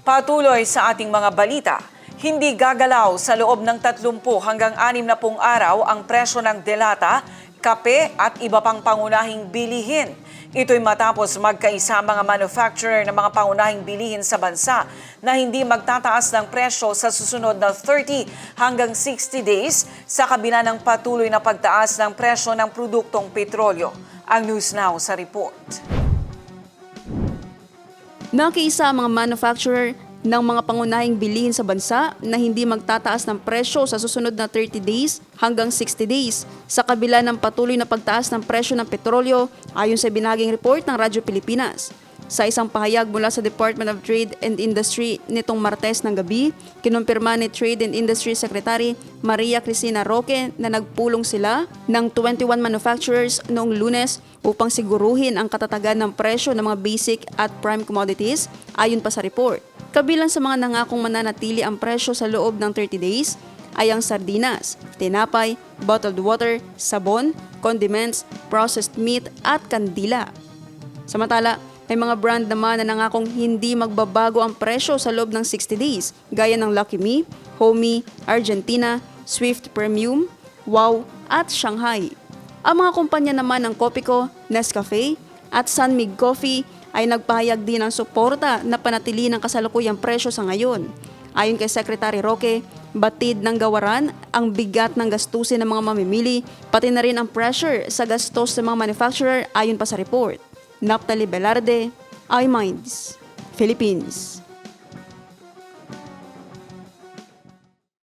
Patuloy sa ating mga balita, hindi gagalaw sa loob ng 30 hanggang 60 araw ang presyo ng delata, kape at iba pang pangunahing bilihin. Ito'y matapos magkaisa mga manufacturer ng mga pangunahing bilihin sa bansa na hindi magtataas ng presyo sa susunod na 30 hanggang 60 days sa kabila ng patuloy na pagtaas ng presyo ng produktong petrolyo. Ang News Now sa report. Nakiisa ang mga manufacturer ng mga pangunahing bilihin sa bansa na hindi magtataas ng presyo sa susunod na 30 days hanggang 60 days sa kabila ng patuloy na pagtaas ng presyo ng petrolyo ayon sa binaging report ng Radyo Pilipinas. Sa isang pahayag mula sa Department of Trade and Industry nitong Martes ng gabi, kinumpirma ni Trade and Industry Secretary Maria Cristina Roque na nagpulong sila ng 21 manufacturers noong Lunes upang siguruhin ang katatagan ng presyo ng mga basic at prime commodities ayon pa sa report. Kabilang sa mga nangakong mananatili ang presyo sa loob ng 30 days ay ang sardinas, tinapay, bottled water, sabon, condiments, processed meat at kandila. Samantala, may mga brand naman na nangakong hindi magbabago ang presyo sa loob ng 60 days, gaya ng Lucky Me, Homey, Argentina, Swift Premium, Wow at Shanghai. Ang mga kumpanya naman ng Copico, Nescafe at Sunmig Coffee ay nagpahayag din ng suporta na panatili ng kasalukuyang presyo sa ngayon. Ayon kay Secretary Roque, batid ng gawaran ang bigat ng gastusin ng mga mamimili, pati na rin ang pressure sa gastos ng mga manufacturer ayon pa sa report. Naphtali Velarde, iMinds, Philippines.